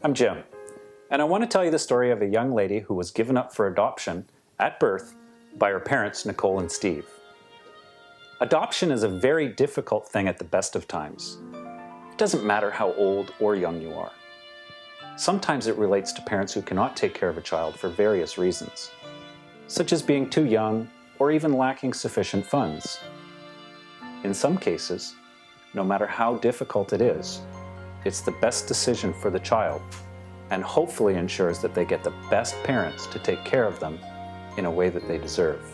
I'm Jim, and I want to tell you the story of a young lady who was given up for adoption at birth by her parents, Nicole and Steve. Adoption is a very difficult thing at the best of times. It doesn't matter how old or young you are. Sometimes it relates to parents who cannot take care of a child for various reasons, such as being too young or even lacking sufficient funds. In some cases, no matter how difficult it is, it's the best decision for the child and hopefully ensures that they get the best parents to take care of them in a way that they deserve.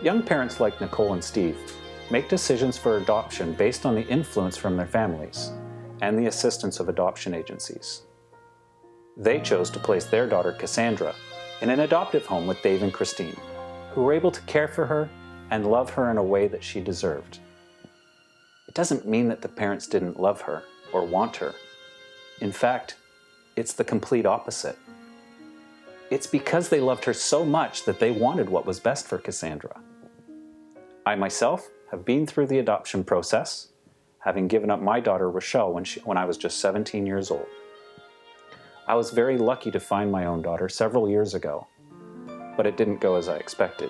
Young parents like Nicole and Steve make decisions for adoption based on the influence from their families and the assistance of adoption agencies. They chose to place their daughter Cassandra in an adoptive home with Dave and Christine, who were able to care for her and love her in a way that she deserved. It doesn't mean that the parents didn't love her or want her. In fact, it's the complete opposite. It's because they loved her so much that they wanted what was best for Cassandra. I myself have been through the adoption process, having given up my daughter Rochelle when I was just 17 years old. I was very lucky to find my own daughter several years ago, but it didn't go as I expected.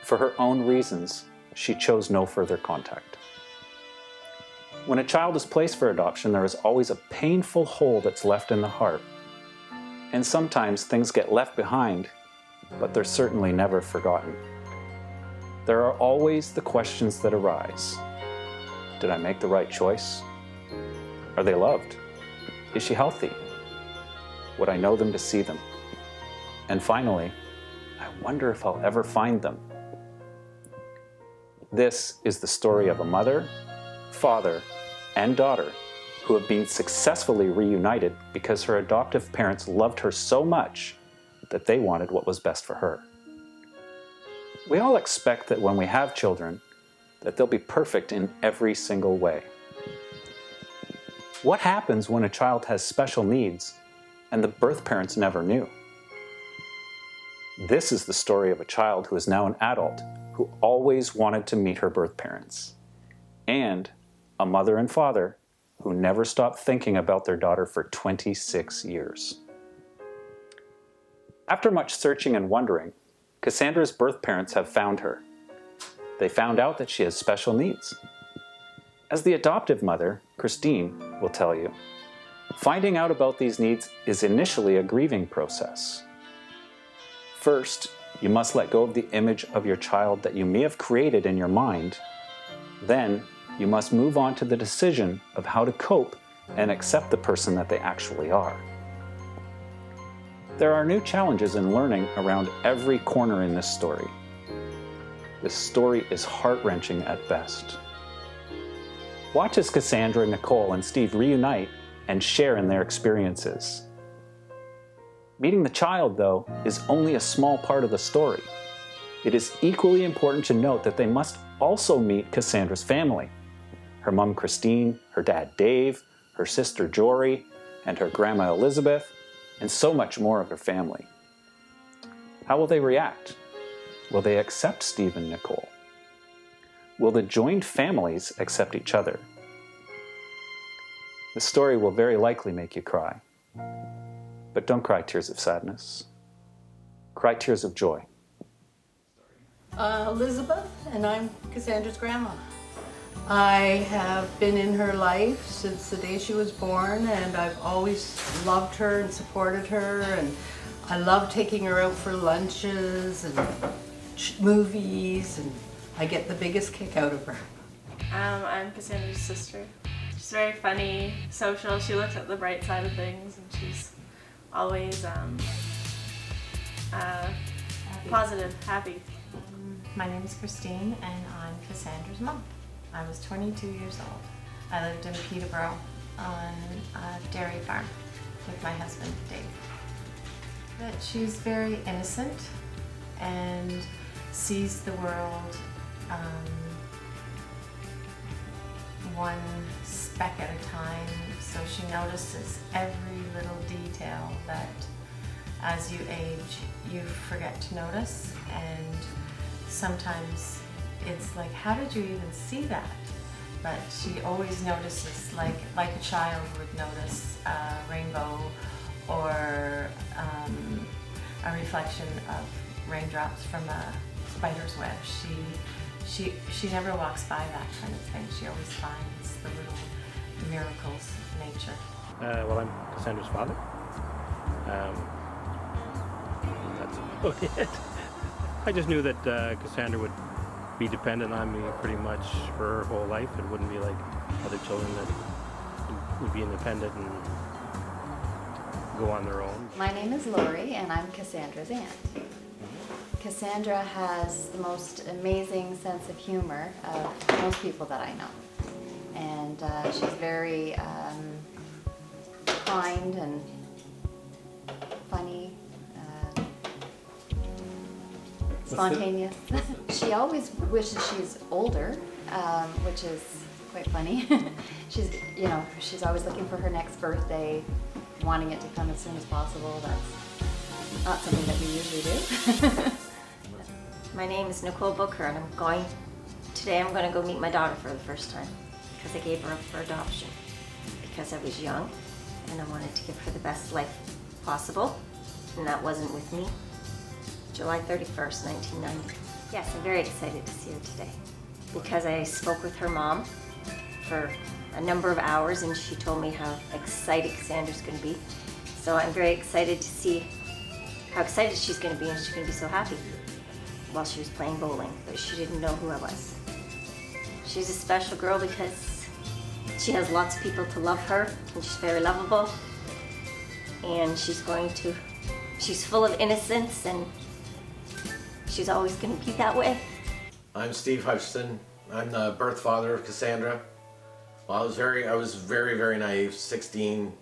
For her own reasons, she chose no further contact. When a child is placed for adoption, there is always a painful hole that's left in the heart. And sometimes things get left behind, but they're certainly never forgotten. There are always the questions that arise. Did I make the right choice? Are they loved? Is she healthy? Would I know them to see them? And finally, I wonder if I'll ever find them. This is the story of a mother, father, and daughter who have been successfully reunited because her adoptive parents loved her so much that they wanted what was best for her. We all expect that when we have children, that they'll be perfect in every single way. What happens when a child has special needs and the birth parents never knew? This is the story of a child who is now an adult who always wanted to meet her birth parents, and a mother and father who never stopped thinking about their daughter for 26 years. After much searching and wondering, Cassandra's birth parents have found her. They found out that she has special needs. As the adoptive mother, Christine, will tell you, finding out about these needs is initially a grieving process. First, you must let go of the image of your child that you may have created in your mind. Then, you must move on to the decision of how to cope and accept the person that they actually are. There are new challenges in learning around every corner in this story. This story is heart-wrenching at best. Watch as Cassandra, Nicole, and Steve reunite and share in their experiences. Meeting the child, though, is only a small part of the story. It is equally important to note that they must also meet Cassandra's family. Her mom Christine, her dad Dave, her sister Jory, and her grandma Elizabeth, and so much more of her family. How will they react? Will they accept Steve and Nicole? Will the joined families accept each other? The story will very likely make you cry. But don't cry tears of sadness. Cry tears of joy. Elizabeth, and I'm Cassandra's grandma. I have been in her life since the day she was born, and I've always loved her and supported her, and I love taking her out for lunches and movies, and I get the biggest kick out of her. I'm Cassandra's sister. She's very funny, social. She looks at the bright side of things, and she's always positive, happy. My name is Christine, and I'm Cassandra's mom. I was 22 years old. I lived in Peterborough on a dairy farm with my husband, Dave. But she's very innocent and sees the world one speck at a time, so she notices every little detail that as you age you forget to notice, and sometimes it's like, how did you even see that? but she always notices, like a child would notice a rainbow or a reflection of raindrops from a spider's web. She never walks by that kind of thing. She always finds the little miracles of nature. Well, I'm Cassandra's father. That's about it. I just knew that Cassandra would be dependent on me pretty much for her whole life. It wouldn't be like other children that would be independent and go on their own. My name is Lori, and I'm Cassandra's aunt. Cassandra has the most amazing sense of humor of most people that I know. And she's very kind and funny, spontaneous. She always wishes she's older, which is quite funny. She's always looking for her next birthday, wanting it to come as soon as possible. That's not something that we usually do. My name is Nicole Booker, and today I'm going to go meet my daughter for the first time because I gave her up for adoption because I was young and I wanted to give her the best life possible, and that wasn't with me. July 31st, 1990. Yes, I'm very excited to see her today because I spoke with her mom for a number of hours and she told me how excited Cassandra's going to be. So I'm very excited to see how excited she's going to be, and she's going to be so happy. While she was playing bowling, but she didn't know who I was. She's a special girl because she has lots of people to love her, and she's very lovable, and she's full of innocence, and she's always going to be that way. I'm Steve Hutchison. I'm the birth father of Cassandra. Well, I was very, very naive, 16,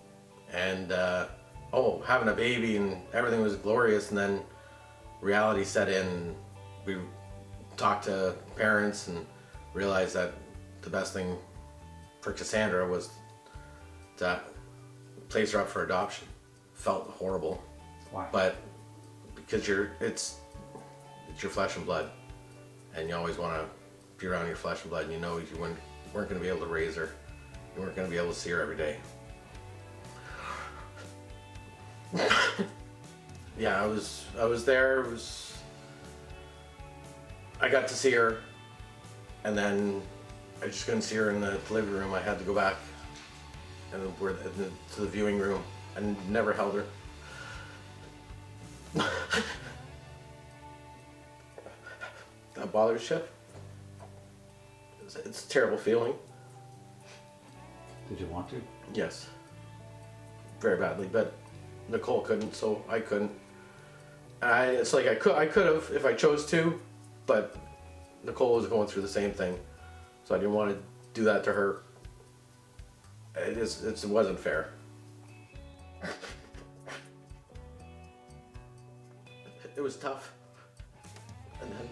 and having a baby and everything was glorious, and then reality set in. We talked to parents and realized that the best thing for Cassandra was to place her up for adoption. Felt horrible. Why? But because it's your flesh and blood, and you always want to be around your flesh and blood, and you know you weren't going to be able to raise her. You weren't going to be able to see her every day. Yeah, I was there. I got to see her, and then I just couldn't see her in the living room. I had to go back to the viewing room and never held her. That bothers you? It's a terrible feeling. Did you want to? Yes, very badly, but Nicole couldn't, so I couldn't. It's like I could have if I chose to, but Nicole was going through the same thing, so I didn't want to do that to her. It wasn't fair. It was tough, and then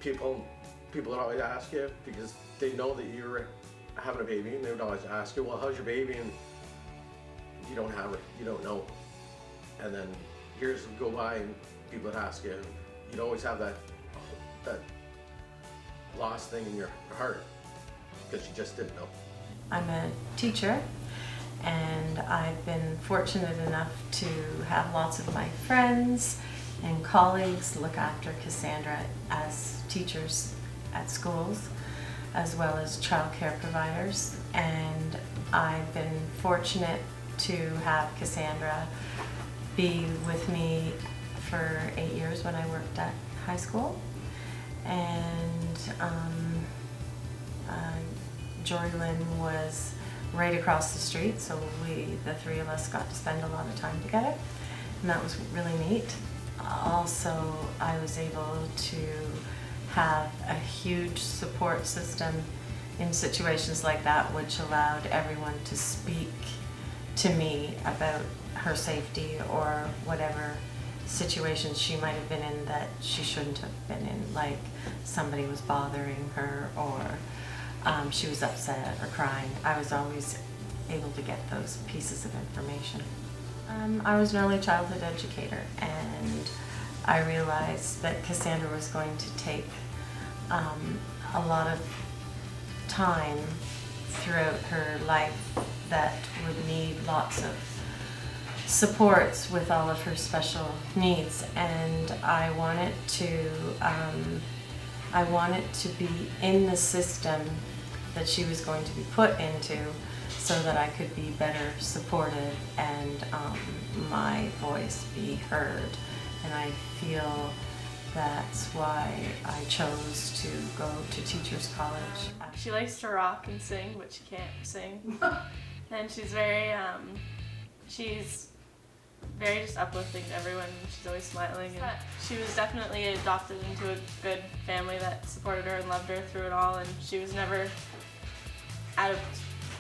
people would always ask you because they know that you're having a baby, and they would always ask you, "Well, how's your baby?" And you don't have her, you don't know, and then years would go by, and people would ask you. You'd always have that lost thing in your heart because you just didn't know. I'm a teacher, and I've been fortunate enough to have lots of my friends and colleagues look after Cassandra as teachers at schools, as well as childcare providers. And I've been fortunate to have Cassandra be with me for 8 years when I worked at high school. And Jory Lynn was right across the street, so the three of us got to spend a lot of time together, and that was really neat. Also, I was able to have a huge support system in situations like that, which allowed everyone to speak to me about her safety or whatever situations she might have been in that she shouldn't have been in, like somebody was bothering her or she was upset or crying. I was always able to get those pieces of information. I was an early childhood educator, and I realized that Cassandra was going to take a lot of time throughout her life that would need lots of supports with all of her special needs, and I wanted to be in the system that she was going to be put into so that I could be better supported and my voice be heard. And I feel that's why I chose to go to Teachers College. She likes to rock and sing, but she can't sing. And she's very just uplifting to everyone. She's always smiling. And she was definitely adopted into a good family that supported her and loved her through it all. And she was never at a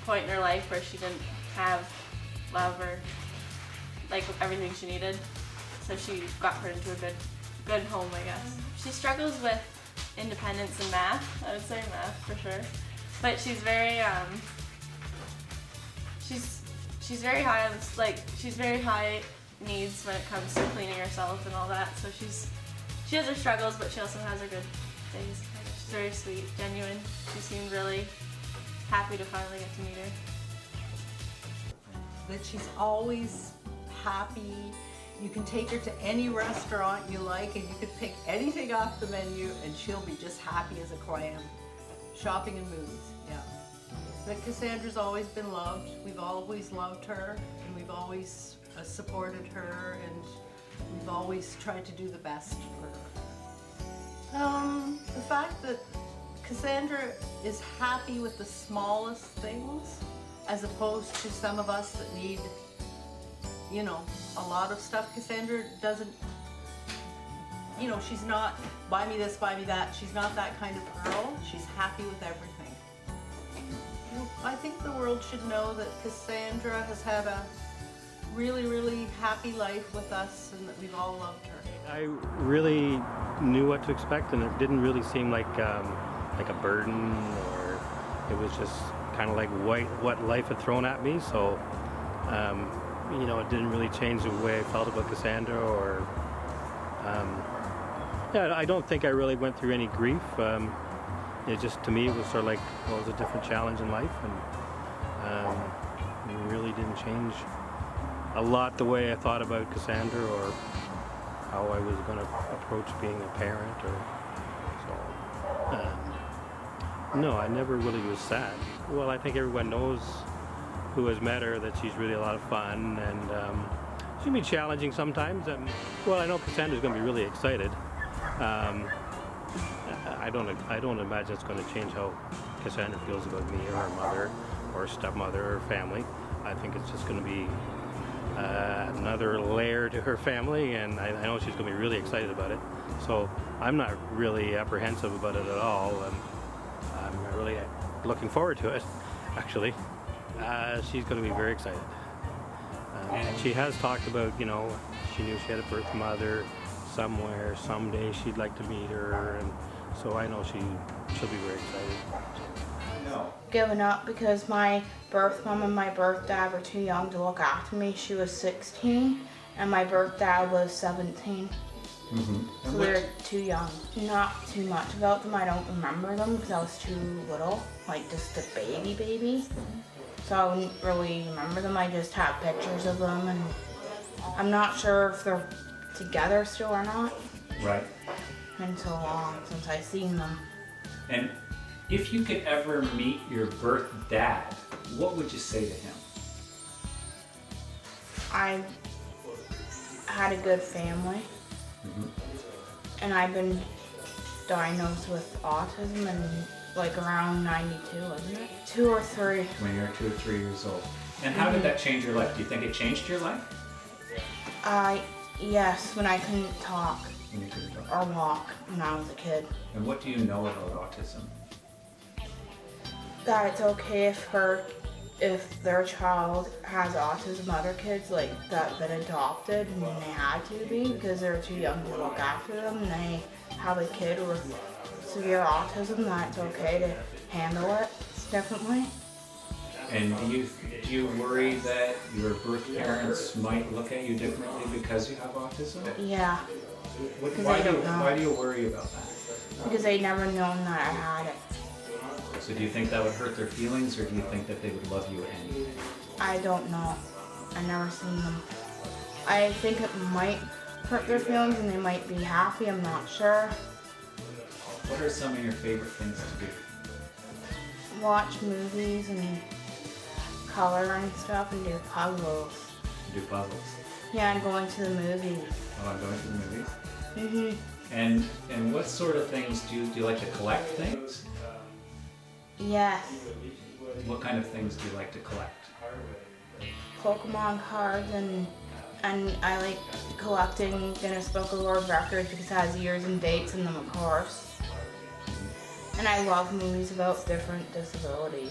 point in her life where she didn't have love or like everything she needed. So she got put into a good home, I guess. She struggles with independence and math. I would say math for sure. But she's very she's very high on this, like she's very high needs when it comes to cleaning herself and all that. So she has her struggles, but she also has her good things. She's very sweet, genuine. She seemed really happy to finally get to meet her. That she's always happy. You can take her to any restaurant you like and you could pick anything off the menu and she'll be just happy as a clam. Shopping and movies, yeah. But Cassandra's always been loved. We've always loved her and we've always supported her and we've always tried to do the best for her. The fact that Cassandra is happy with the smallest things as opposed to some of us that need, you know, a lot of stuff. Cassandra doesn't, you know, she's not buy me this, buy me that. She's not that kind of girl. She's happy with everything. I think the world should know that Cassandra has had a really, really happy life with us and that we've all loved her. I really knew what to expect, and it didn't really seem like a burden, or it was just kind of like what life had thrown at me. So you know, it didn't really change the way I felt about Cassandra, or yeah, I don't think I really went through any grief. It just, to me, it was sort of like, well, it was a different challenge in life, and it really didn't change a lot the way I thought about Cassandra or how I was going to approach being a parent, or so. No, I never really was sad. Well, I think everyone knows who has met her that she's really a lot of fun, and she can be challenging sometimes. Well, I know Cassandra's going to be really excited. I don't imagine it's going to change how Cassandra feels about me or her mother or stepmother or family. I think it's just going to be another layer to her family, and I know she's going to be really excited about it. So I'm not really apprehensive about it at all. I'm really looking forward to it, actually. She's going to be very excited. She has talked about, you know, she knew she had a birth mother somewhere, someday she'd like to meet her, and so I know she'll be very excited. Given up because my birth mom and my birth dad were too young to look after me. She was 16 and my birth dad was 17. Mm-hmm. So they're too young. Not too much about them. I don't remember them because I was too little, like just a baby. So I wouldn't really remember them. I just have pictures of them, and I'm not sure if they're together still or not. Right. It's been so long since I've seen them. And if you could ever meet your birth dad, what would you say to him? I had a good family, and I've been diagnosed with autism and like around 92, wasn't it? 2 or 3. When you were 2 or 3 years old. And how did that change your life? Do you think it changed your life? Yes, when I couldn't talk When you couldn't talk. or walk when I was a kid. And what do you know about autism? That it's okay if their child has autism, other kids like that been adopted and they had to be because they're too young to look after them, and they have a kid with severe autism, that it's okay to handle it differently. And do you worry that your birth parents might look at you differently because you have autism? Yeah, Why do you worry about that? because they never known that I had it. So do you think that would hurt their feelings, or do you think that they would love you anyway? I don't know. I've never seen them. I think it might hurt their feelings and they might be happy, I'm not sure. What are some of your favorite things to do? Watch movies and color and stuff and do puzzles. Do puzzles? Yeah, and going to the movies. Oh, I'm going to the movies? Mm-hmm. And what sort of things do you like to collect things? Yes. What kind of things do you like to collect? Pokemon cards and I like collecting Guinness Book of World Records because it has years and dates in them, of course. And I love movies about different disabilities.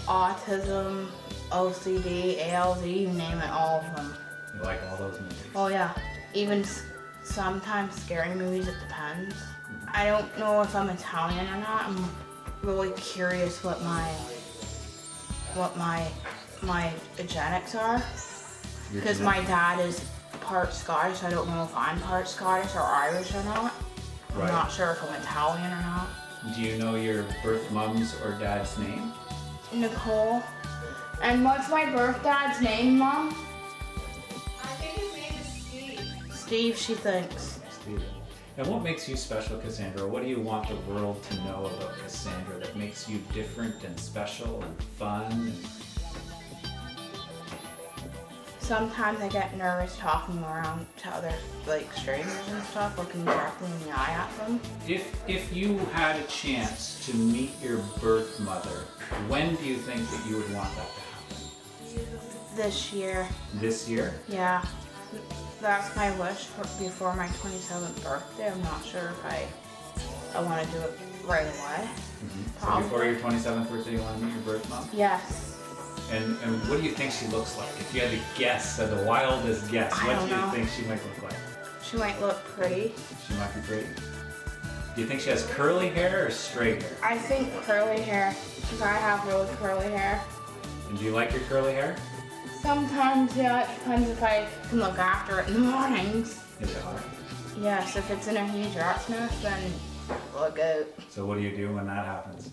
Autism, OCD, ALD, you name it, all of them. You like all those movies? Oh yeah, even sometimes scary movies, it depends. I don't know if I'm Italian or not. I'm really curious what my eugenics are. Because my dad is part Scottish. I don't know if I'm part Scottish or Irish or not. I'm Right. not sure if I'm Italian or not. Do you know your birth mom's or dad's name? Nicole. And what's my birth dad's name, Mom? I think his name is Steve. Steve, she thinks. Steve. And what makes you special, Cassandra? What do you want the world to know about Cassandra that makes you different and special and fun? Sometimes I get nervous talking around to other, like, strangers and stuff, looking directly in the eye at them. If you had a chance to meet your birth mother, when do you think that you would want that to happen? This year, This year? yeah. That's my wish before my 27th birthday. I'm not sure if I want to do it right away. So before your 27th birthday, you want to meet your birth mom? Yes. And what do you think she looks like? If you had to guess, the wildest guess, I what don't do you know. think she might look like? She might look pretty. She might be pretty. Do you think she has curly hair or straight hair? I think curly hair, because I have really curly hair. And do you like your curly hair? Sometimes, yeah, it depends if I can look after it in the mornings. Is it hard? Yes, if it's in a huge rat's nest, then look out. So what do you do when that happens?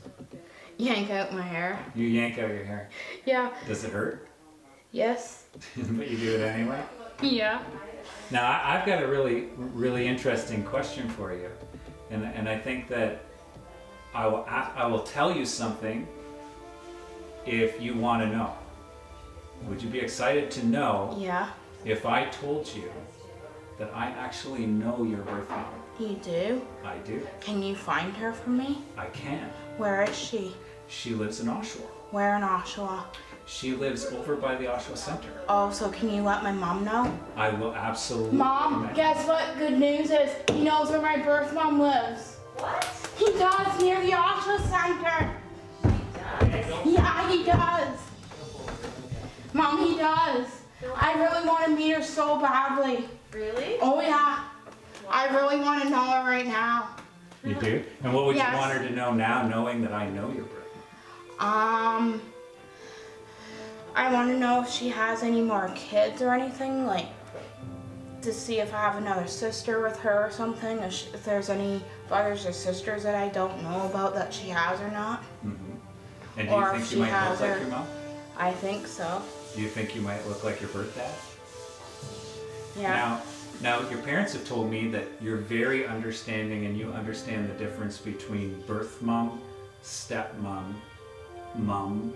Yank out my hair. You yank out your hair. Yeah. Does it hurt? Yes. But you do it anyway? Yeah. Now, I've got a really interesting question for you. And I think that I will tell you something if you want to know. Would you be excited to know Yeah. if I told you that I actually know your birth mom? You do? I do. Can you find her for me? I can. Where is she? She lives in Oshawa. Where in Oshawa? She lives over by the Oshawa Center. Oh, so can you let my mom know? I will absolutely. Mom, guess what good news is? He knows where my birth mom lives. What? He does, near the Oshawa Center. Yeah, he does. Mom, he does. I really want to meet her so badly. Really? Oh yeah. I really want to know her right now. You do? And what would Yes. you want her to know now, knowing that I know your birth mom? I want to know if she has any more kids or anything, like to see if I have another sister with her or something, if there's any brothers or sisters that I don't know about that she has or not. And do you Or think if you she might look has like her. your mom? I think so. Do you think you might look like your birth dad? Yeah. Now, your parents have told me that you're very understanding and you understand the difference between birth mom, stepmom, mom,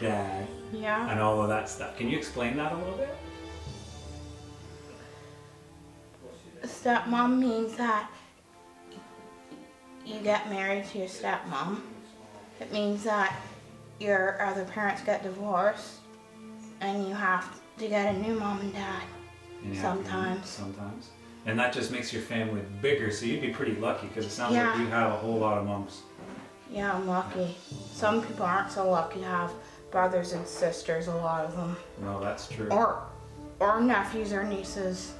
dad, Yeah. and all of that stuff. Can you explain that a little bit? Stepmom means that you get married to your stepmom. It means that your other parents get divorced and you have to get a new mom and dad. And you have to- Sometimes. Sometimes. And that just makes your family bigger, so you'd be pretty lucky because it sounds like Yeah. you have a whole lot of moms. Yeah, I'm lucky. Some people aren't so lucky to have brothers and sisters, a lot of them. No, that's true. Or nephews or nieces.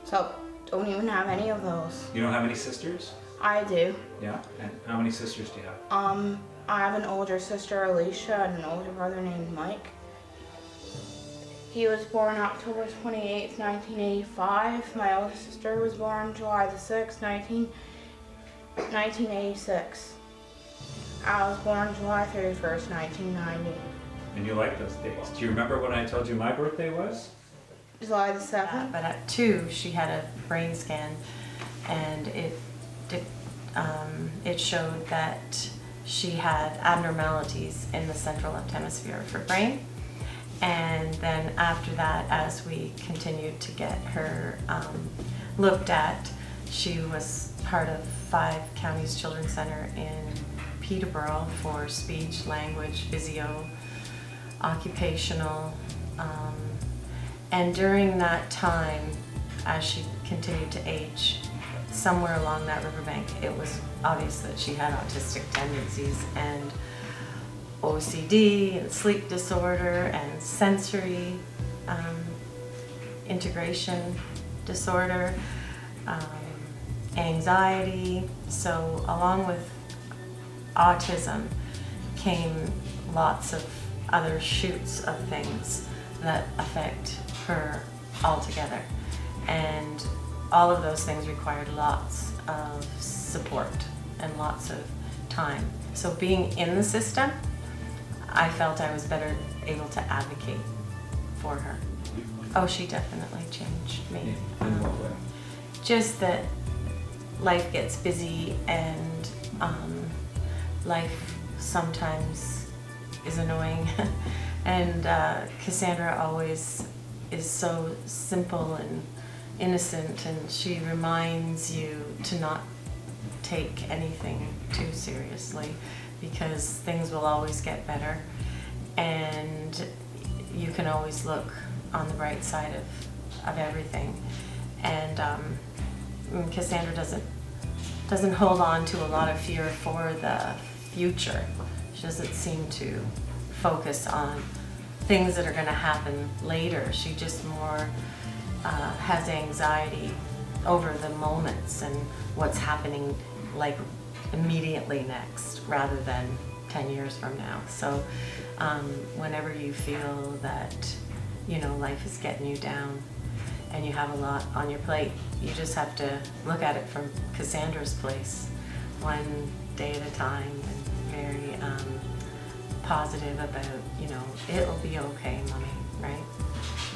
So don't even have any of those. You don't have any sisters? I do. Yeah? And how many sisters do you have? I have an older sister, Alicia, and an older brother named Mike. He was born October 28th, 1985. My older sister was born July the 6th, 1986. I was born July 31st, 1990. And you like those dates. Do you remember when I told you my birthday was? July the 7th. But at 2, she had a brain scan, and it showed that she had abnormalities in the central left hemisphere of her brain. And then after that, as we continued to get her looked at, she was part of 5 Counties Children's Center in Peterborough for speech, language, physio, occupational. And during that time, as she continued to age, somewhere along that riverbank, it was obvious that she had autistic tendencies and OCD and sleep disorder and sensory integration disorder, anxiety. So along with autism came lots of other shoots of things that affect her altogether. And all of those things required lots of support and lots of time. So being in the system, I felt I was better able to advocate for her. Oh, she definitely changed me. In what way? Just that life gets busy and life sometimes is annoying. And Cassandra always is so simple and innocent, and she reminds you to not take anything too seriously, because things will always get better, and you can always look on the bright side of everything. And Cassandra doesn't hold on to a lot of fear for the future. She doesn't seem to focus on things that are going to happen later. She just more has anxiety over the moments and what's happening like immediately next rather than 10 years from now. So whenever you feel that, you know, life is getting you down and you have a lot on your plate, you just have to look at it from Cassandra's place, one day at a time, and very positive about, you know, it'll be okay, Mommy, right?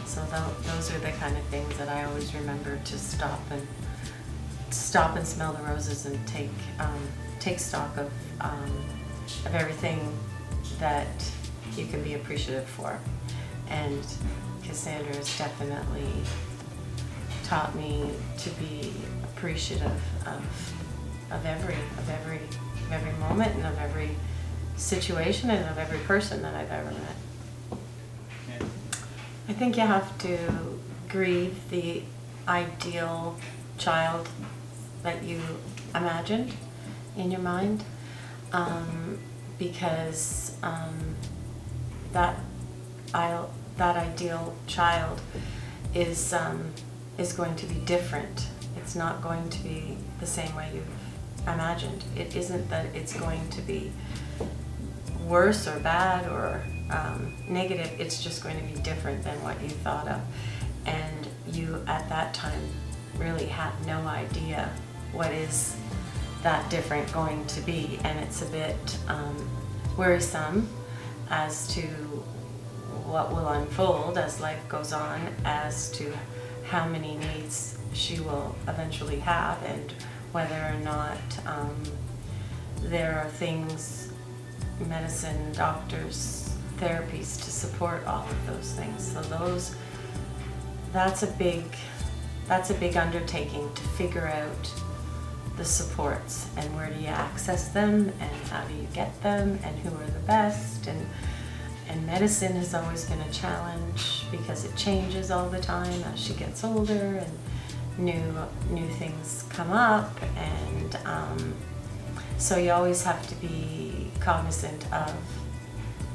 So those are the kind of things that I always remember, to stop and smell the roses and take stock of everything that you can be appreciative for. And Cassandra has definitely taught me to be appreciative of every moment and of every situation and of every person that I've ever met. Yeah. I think you have to grieve the ideal child that you imagined in your mind, because that ideal child is going to be different. It's not going to be the same way you've imagined. It isn't that it's going to be worse or bad or negative. It's just going to be different than what you thought of. And you, at that time, really have no idea what is that different going to be. And it's a bit worrisome as to what will unfold as life goes on, as to how many needs she will eventually have, and whether or not there are things, medicine, doctors, therapies to support all of those things. So that's a big undertaking to figure out the supports and where do you access them and how do you get them and who are the best. And medicine has always been a challenge because it changes all the time as she gets older and new things come up, and so you always have to be cognizant of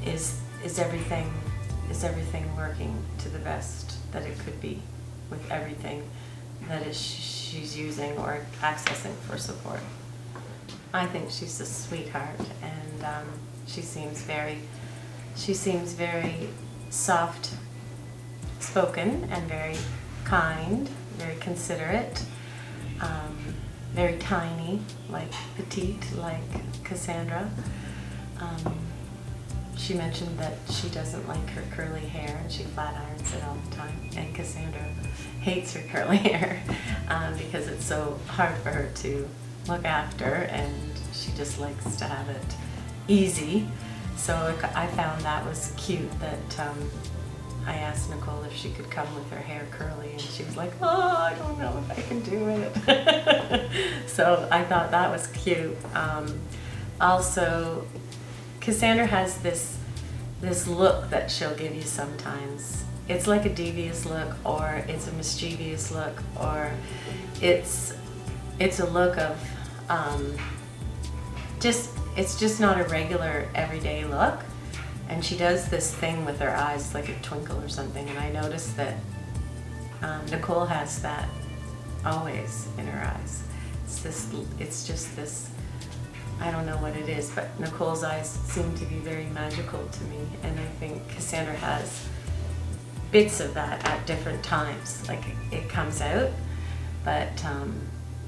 is everything working to the best that it could be with everything that is she's using or accessing for support. I think she's a sweetheart, and she seems very soft spoken and very kind, very considerate, very tiny, like petite, like Cassandra. She mentioned that she doesn't like her curly hair and she flat irons it all the time. And Cassandra hates her curly hair because it's so hard for her to look after, and she just likes to have it easy. So I found that was cute that I asked Nicole if she could come with her hair curly, and she was like, oh, I don't know if I can do it. So I thought that was cute. Also, Cassandra has this look that she'll give you sometimes. It's like a devious look, or it's a mischievous look, or it's a look of it's just not a regular everyday look. And she does this thing with her eyes, like a twinkle or something. And I noticed that Nicole has that always in her eyes. It's just this, I don't know what it is, but Nicole's eyes seem to be very magical to me. And I think Cassandra has bits of that at different times. Like it comes out, but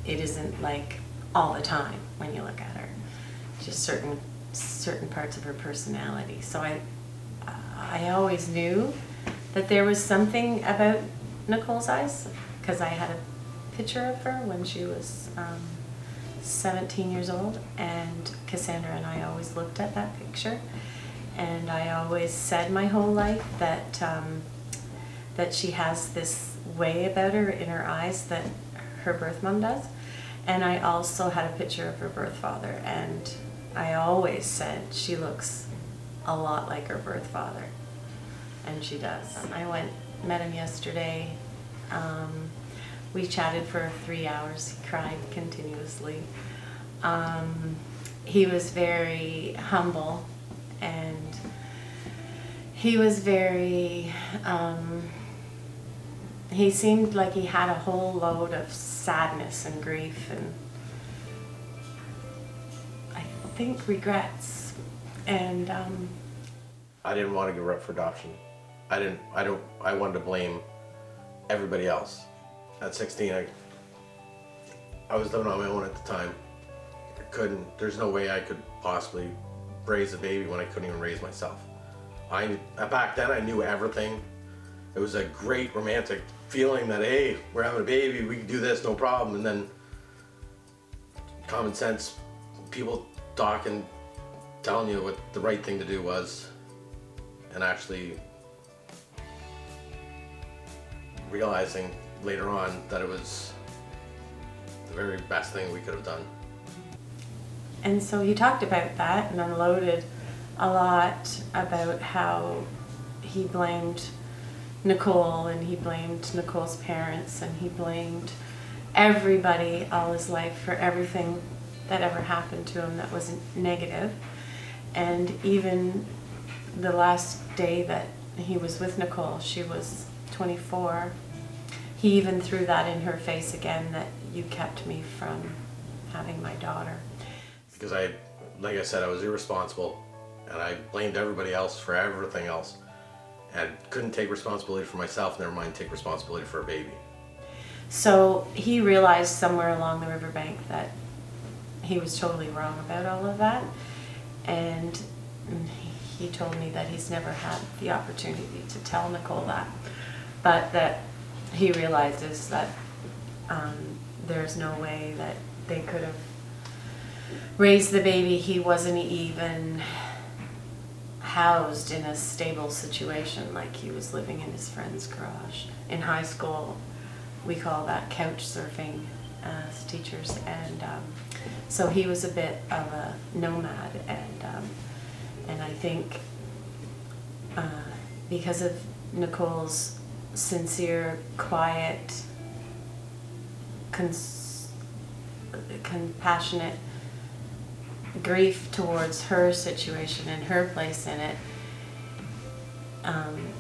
it isn't like all the time when you look at her. Just certain parts of her personality. So I always knew that there was something about Nicole's eyes, because I had a picture of her when she was 17 years old, and Cassandra and I always looked at that picture, and I always said my whole life that that she has this way about her in her eyes that her birth mom does. And I also had a picture of her birth father, and I always said she looks a lot like her birth father, and she does. I met him yesterday. We chatted for 3 hours. He cried continuously. He was very humble, and he was very, he seemed like he had a whole load of sadness and grief, and I think regrets. And I didn't want to give her up for adoption. I wanted to blame everybody else. At 16, I was living on my own at the time. There's no way I could possibly raise a baby when I couldn't even raise myself. Back then I knew everything. It was a great romantic feeling that, hey, we're having a baby, we can do this, no problem. And then common sense, people talking, telling you what the right thing to do was, and actually realizing later on that it was the very best thing we could have done. And so he talked about that and unloaded a lot about how he blamed Nicole, and he blamed Nicole's parents, and he blamed everybody all his life for everything that ever happened to him that was negative. And even the last day that he was with Nicole, she was 24, he even threw that in her face again, that you kept me from having my daughter. Because like I said, I was irresponsible, and I blamed everybody else for everything else, and couldn't take responsibility for myself, never mind take responsibility for a baby. So he realized somewhere along the riverbank that he was totally wrong about all of that, and he told me that he's never had the opportunity to tell Nicole that, but that he realizes that there's no way that they could have raised the baby. He wasn't even housed in a stable situation, like he was living in his friend's garage. In high school, we call that couch surfing as teachers, and so he was a bit of a nomad, and I think because of Nicole's sincere, quiet, compassionate grief towards her situation and her place in it,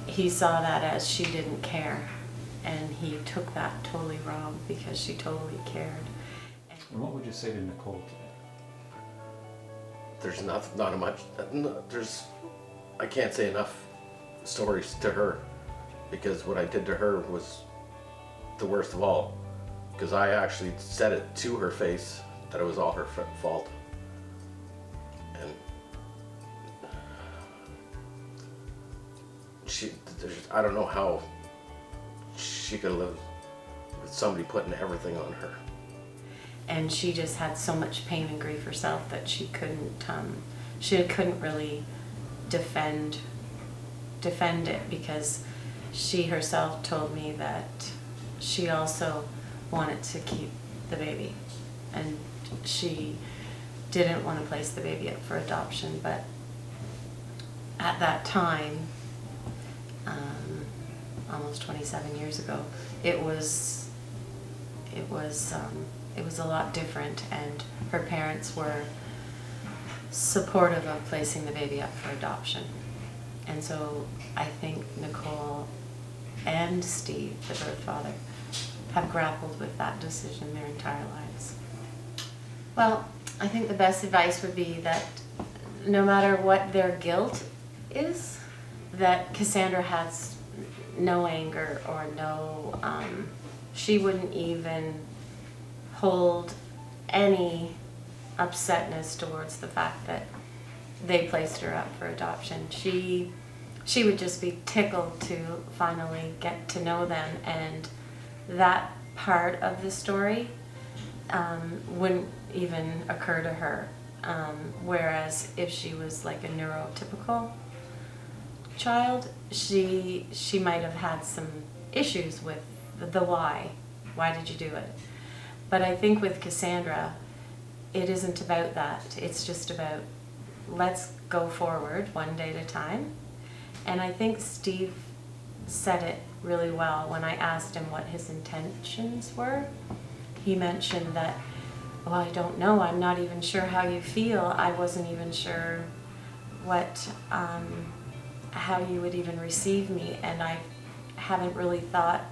he saw that as she didn't care, and he took that totally wrong, because she totally cared. And what would you say to Nicole today? There's not much. I can't say enough stories to her, because what I did to her was the worst of all. Because I actually said it to her face that it was all her fault, and I don't know how she could live with somebody putting everything on her. And she just had so much pain and grief herself that she couldn't really defend it, because she herself told me that she also wanted to keep the baby, and she didn't want to place the baby up for adoption. But at that time, almost 27 years ago, it was a lot different, and her parents were supportive of placing the baby up for adoption. And so I think Nicole and Steve, the birth father, have grappled with that decision their entire lives. Well, I think the best advice would be that no matter what their guilt is, that Cassandra has no anger or no, she wouldn't even hold any upsetness towards the fact that they placed her up for adoption. She would just be tickled to finally get to know them, and that part of the story wouldn't even occur to her. Whereas if she was like a neurotypical child, she might have had some issues with the why. Why did you do it? But I think with Cassandra, it isn't about that. It's just about, let's go forward one day at a time. And I think Steve said it really well when I asked him what his intentions were. He mentioned that, well, I don't know, I'm not even sure how you feel. I wasn't even sure how you would even receive me, and I haven't really thought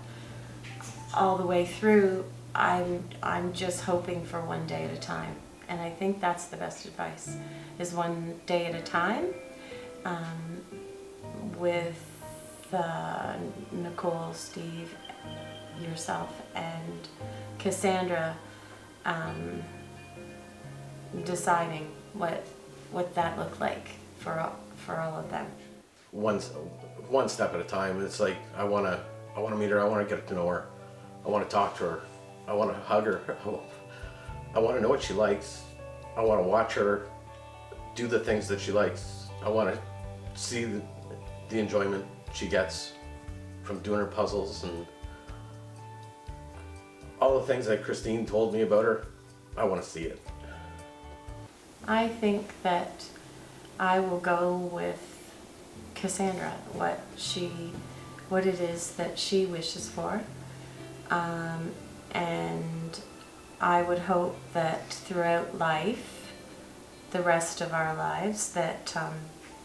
all the way through. I'm just hoping for one day at a time. And I think that's the best advice, is one day at a time. With Nicole, Steve, yourself, and Cassandra deciding what that looked like for all of them. One step at a time. It's like I want to meet her. I want to get to know her. I want to talk to her. I want to hug her. I want to know what she likes. I want to watch her do the things that she likes. I want to see the enjoyment she gets from doing her puzzles and all the things that Christine told me about her. I want to see it. I think that I will go with Cassandra, what it is that she wishes for. And I would hope that throughout life, the rest of our lives, that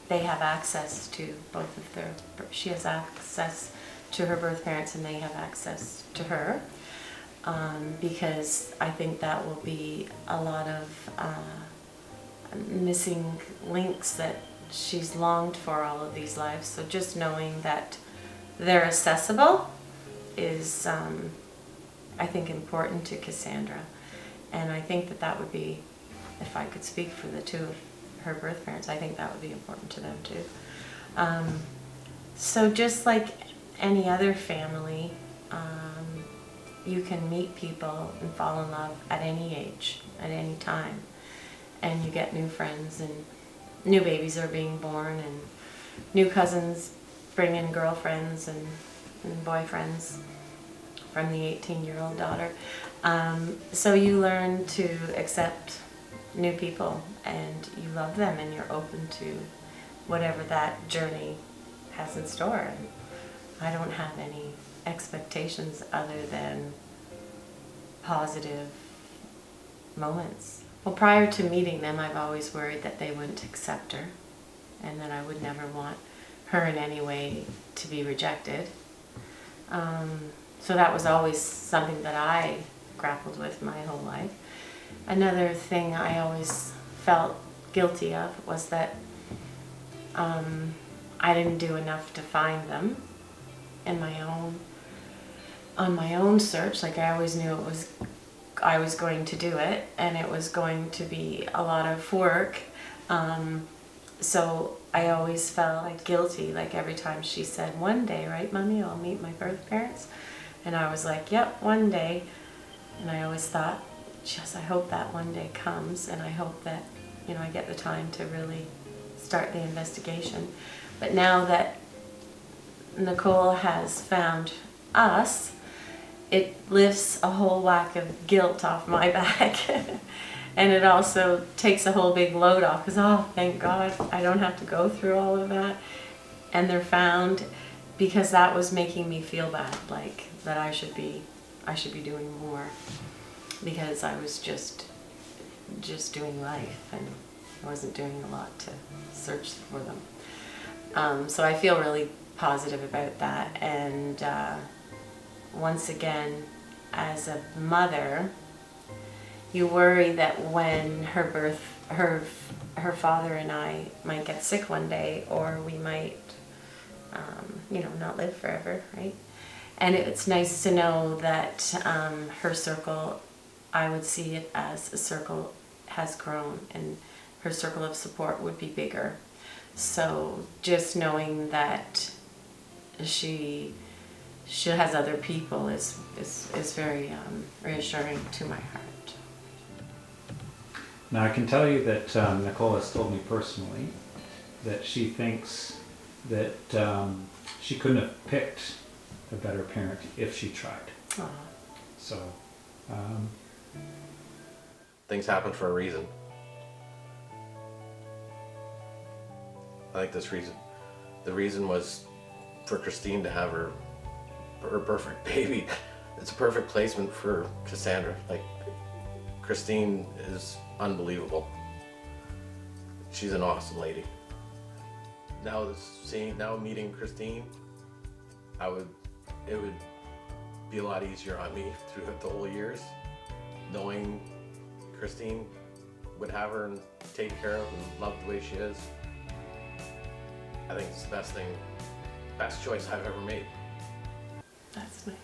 they have access to both of their, she has access to her birth parents and they have access to her. Because I think that will be a lot of missing links that she's longed for all of these lives. So just knowing that they're accessible is, I think, important to Cassandra. And I think that would be, if I could speak for the two of her birth parents, I think that would be important to them too. So just like any other family, you can meet people and fall in love at any age, at any time. And you get new friends, and new babies are being born, and new cousins bring in girlfriends and boyfriends from the 18-year-old daughter. So you learn to accept new people, and you love them, and you're open to whatever that journey has in store. And I don't have any expectations other than positive moments. Well, prior to meeting them, I've always worried that they wouldn't accept her, and that I would never want her in any way to be rejected. So that was always something that I grappled with my whole life. Another thing I always felt guilty of was that I didn't do enough to find them on my own search. Like, I always knew I was going to do it, and it was going to be a lot of work. So I always felt like guilty, like every time she said, one day, right, Mommy, I'll meet my birth parents. And I was like, yep, one day. And I always thought, just I hope that one day comes, and I hope that, you know, I get the time to really start the investigation. But now that Nicole has found us, it lifts a whole whack of guilt off my back. And it also takes a whole big load off, because, oh, thank God, I don't have to go through all of that. And they're found, because that was making me feel bad, like that I should be doing more, because I was just doing life and I wasn't doing a lot to search for them. So I feel really positive about that. And once again, as a mother, you worry that when her father and I might get sick one day, or we might, you know, not live forever, right? And it's nice to know that her circle, I would see it as a circle, has grown, and her circle of support would be bigger. So just knowing that she has other people is very reassuring to my heart. Now I can tell you that Nicole has told me personally that she thinks that she couldn't have picked a better parent if she tried. Aww. So Things happen for a reason. I think the reason was for Christine to have her perfect baby. It's a perfect placement for Cassandra. Like, Christine is unbelievable. She's an awesome lady. Now meeting Christine, it would be a lot easier on me throughout the whole years, knowing Christine would have her and take care of and love the way she is. I think it's the best choice I've ever made. That's nice.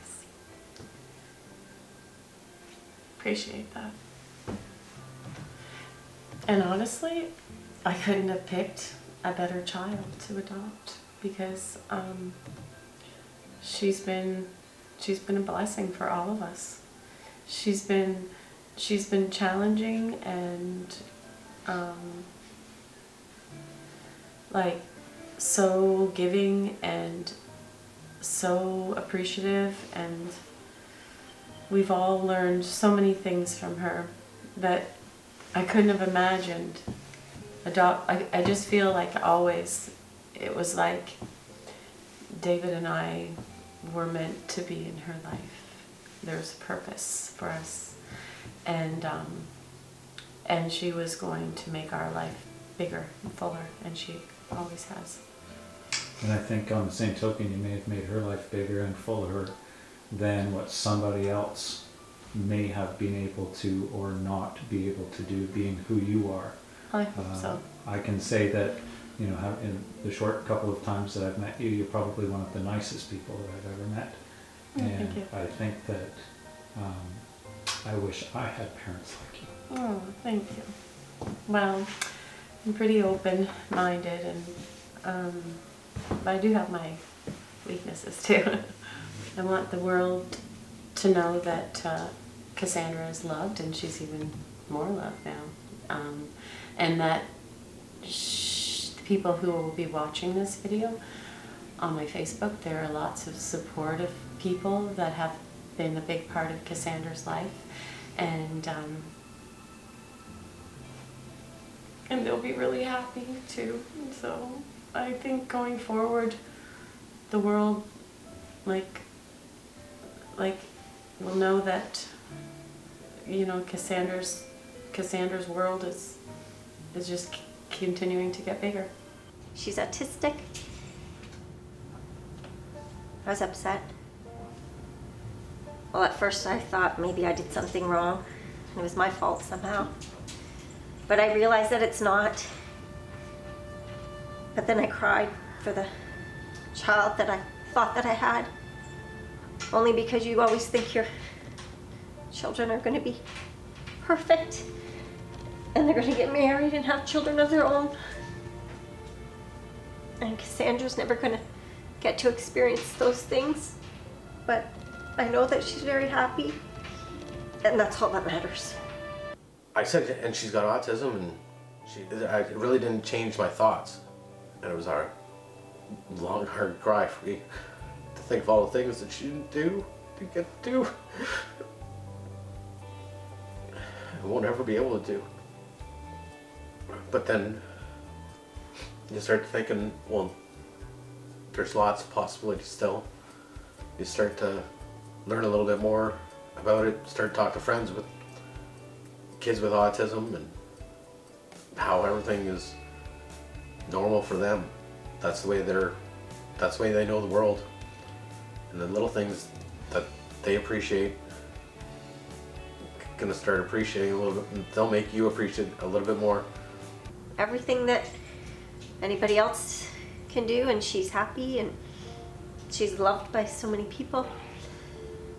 Appreciate that. And honestly, I couldn't have picked a better child to adopt, because she's been a blessing for all of us. She's been challenging and like so giving and so appreciative, and we've all learned so many things from her that I couldn't have imagined. I just feel like always it was like David and I were meant to be in her life. There's a purpose for us, and she was going to make our life bigger and fuller, and she always has. And I think on the same token, you may have made her life bigger and fuller than what somebody else may have been able to or not be able to do, being who you are. I hope so. I can say that, you know, in the short couple of times that I've met you, you're probably one of the nicest people that I've ever met. Oh, and thank you. I think that I wish I had parents like you. Oh, thank you. Well, I'm pretty open-minded, and but I do have my weaknesses too. I want the world to know that Cassandra is loved, and she's even more loved now. And that the people who will be watching this video on my Facebook, there are lots of supportive people that have been a big part of Cassandra's life, and they'll be really happy too. So I think going forward, the world like will know that, you know, Cassandra's world is just continuing to get bigger. She's autistic. I was upset. Well, at first I thought maybe I did something wrong and it was my fault somehow. But I realized that it's not. But then I cried for the child that I thought that I had. Only because you always think your children are going to be perfect and they're going to get married and have children of their own. And Cassandra's never going to get to experience those things. But I know that she's very happy, and that's all that matters. I said, and she's got autism, and it really didn't change my thoughts. And it was a long, hard cry for me to think of all the things that she didn't get to do. I won't ever be able to do. But then you start thinking, well, there's lots of possibilities still. You start to learn a little bit more about it, start to talk to friends with kids with autism and how everything is normal for them. That's the way they know the world. And the little things that they appreciate, gonna start appreciating a little bit, and they'll make you appreciate a little bit more. Everything that anybody else can do, and she's happy, and she's loved by so many people.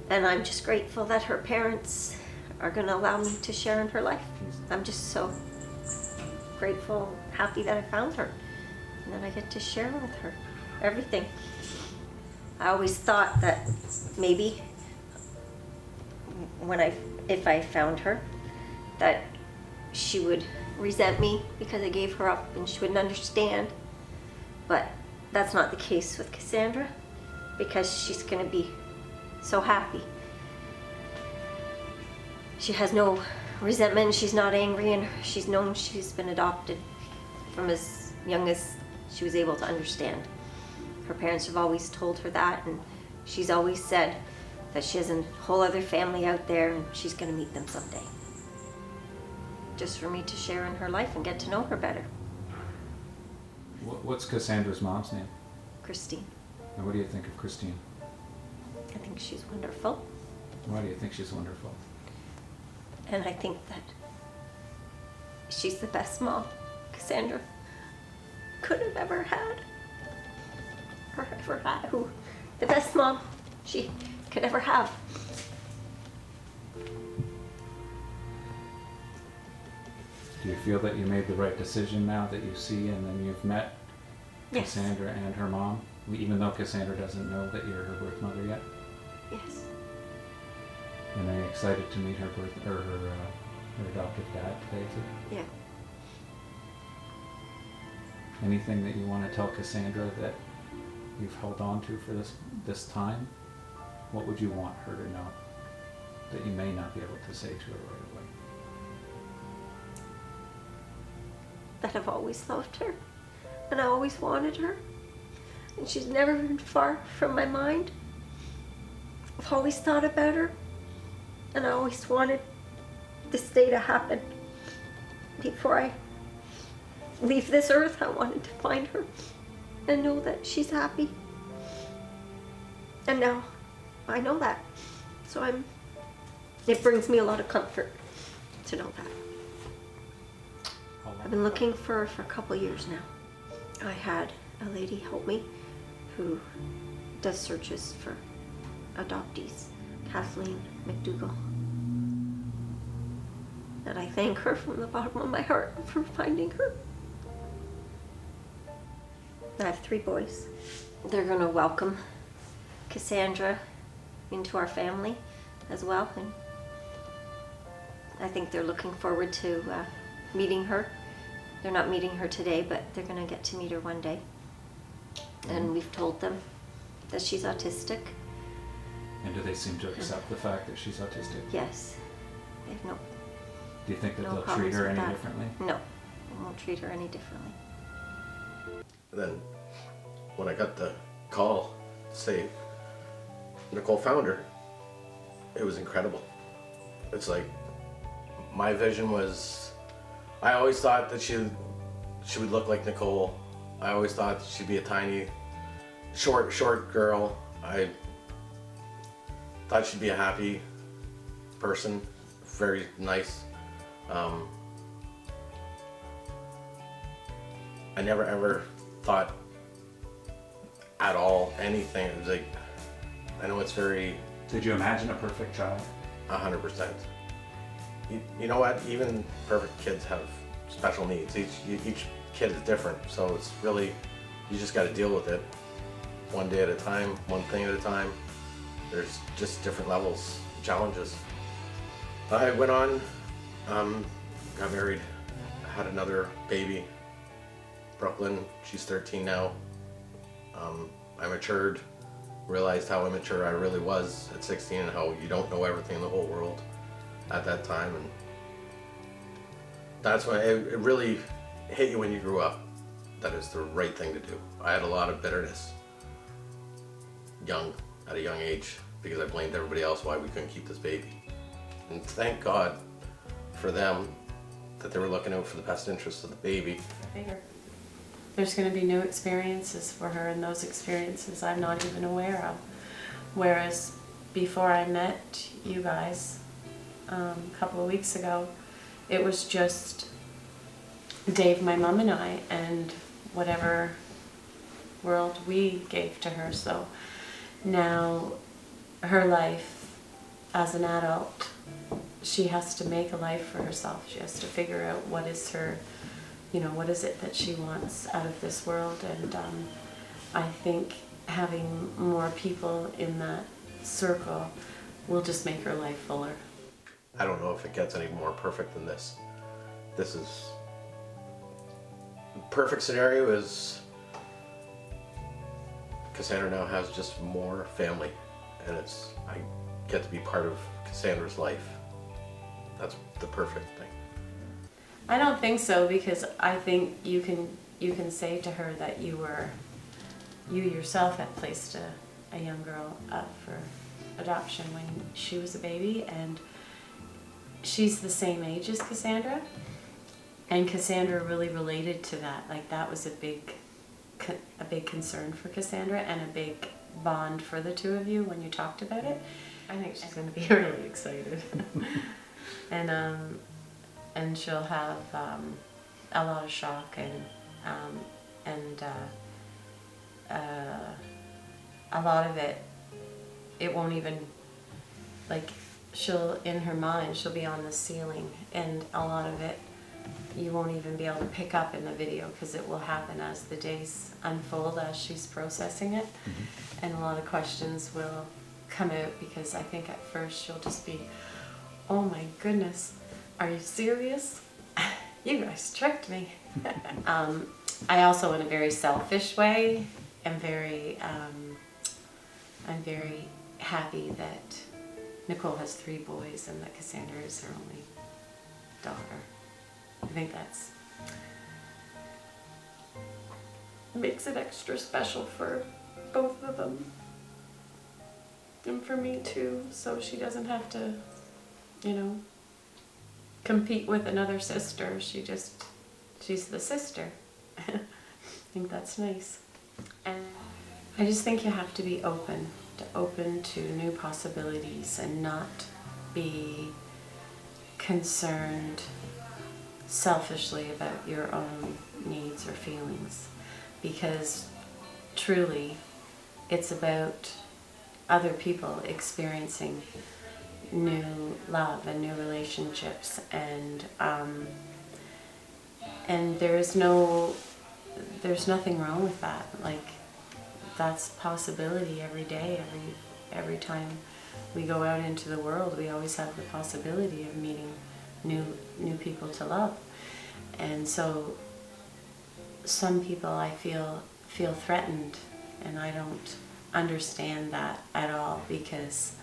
And I'm just grateful that her parents are gonna allow me to share in her life. I'm just so grateful, happy that I found her, and that I get to share with her everything. I always thought that maybe if I found her, that she would resent me because I gave her up and she wouldn't understand. But that's not the case with Cassandra, because she's gonna be so happy. She has no resentment, she's not angry, and she's known she's been adopted from as young as she was able to understand. Her parents have always told her that, and she's always said that she has a whole other family out there and she's gonna meet them someday. Just for me to share in her life and get to know her better. What's Cassandra's mom's name? Christine. And what do you think of Christine? I think she's wonderful. Why do you think she's wonderful? And I think that she's the best mom Cassandra could have ever had. Or ever had. The best mom she could ever have. Do you feel that you made the right decision now that you see and then you've met Yes. Cassandra and her mom? Even though Cassandra doesn't know that you're her birth mother yet? Yes. And are you excited to meet her adoptive dad today too? Yeah. Anything that you want to tell Cassandra that you've held on to for this time? What would you want her to know that you may not be able to say to her right away? That I've always loved her, and I always wanted her, and she's never been far from my mind. I've always thought about her, and I always wanted this day to happen. Before I leave this earth, I wanted to find her and know that she's happy. And now I know that. So it brings me a lot of comfort to know that. I've been looking for her for a couple years now. I had a lady help me who does searches for adoptees, Kathleen McDougall. And I thank her from the bottom of my heart for finding her. I have 3 boys. They're gonna welcome Cassandra into our family as well, and I think they're looking forward to meeting her. They're not meeting her today, but they're gonna get to meet her one day. And we've told them that she's autistic. And do they seem to accept the fact that she's autistic? Yes. They have no Do you think that no they'll treat problems her with any that. differently? No, they won't treat her any differently. Then when I got the call to say Nicole found her, it was incredible. It's like my vision was, I always thought that she would look like Nicole. I always thought she'd be a tiny, short girl. I thought she'd be a happy person, very nice. I never ever thought at all anything. It was like, I know it's very... Did you imagine a perfect child? 100%. You know what? Even perfect kids have special needs. Each kid is different, so it's really you just got to deal with it one day at a time, one thing at a time. There's just different levels, challenges. I went on, got married, had another baby, Brooklyn. She's 13 now. I matured, realized how immature I really was at 16 and how you don't know everything in the whole world at that time. And that's why it really hit you when you grew up. That is the right thing to do. I had a lot of bitterness at a young age because I blamed everybody else why we couldn't keep this baby. And thank God for them that they were looking out for the best interests of the baby. Bigger. There's going to be new experiences for her, and those experiences I'm not even aware of. Whereas before I met you guys a couple of weeks ago, it was just Dave, my mom, and I, and whatever world we gave to her. So now her life as an adult, she has to make a life for herself. She has to figure out what is her, what is it that she wants out of this world. And I think having more people in that circle will just make her life fuller. I don't know if it gets any more perfect than this. This is, the perfect scenario is Cassandra now has just more family, and I get to be part of Cassandra's life. That's the perfect thing. I don't think so, because I think you can say to her that you yourself had placed a young girl up for adoption when she was a baby, and she's the same age as Cassandra, and Cassandra really related to that. Like, that was a big concern for Cassandra and a big bond for the two of you when you talked about it. I think she's going to be really excited. And she'll have a lot of shock and a lot of it won't even, like, in her mind, she'll be on the ceiling, and a lot of it you won't even be able to pick up in the video because it will happen as the days unfold, as she's processing it. Mm-hmm. And a lot of questions will come out because I think at first she'll just be, oh my goodness, are you serious? You guys tricked me. I also, in a very selfish way, am very happy that Nicole has 3 boys and that Cassandra is her only daughter. I think that's makes it extra special for both of them. And for me too, so she doesn't have to, compete with another sister. She's the sister. I think that's nice. And I just think you have to be open to new possibilities and not be concerned selfishly about your own needs or feelings, because truly it's about other people experiencing new love and new relationships, and there's nothing wrong with that. Like, that's possibility every day. Every time we go out into the world, we always have the possibility of meeting new people to love. And so some people, I feel threatened, and I don't understand that at all, because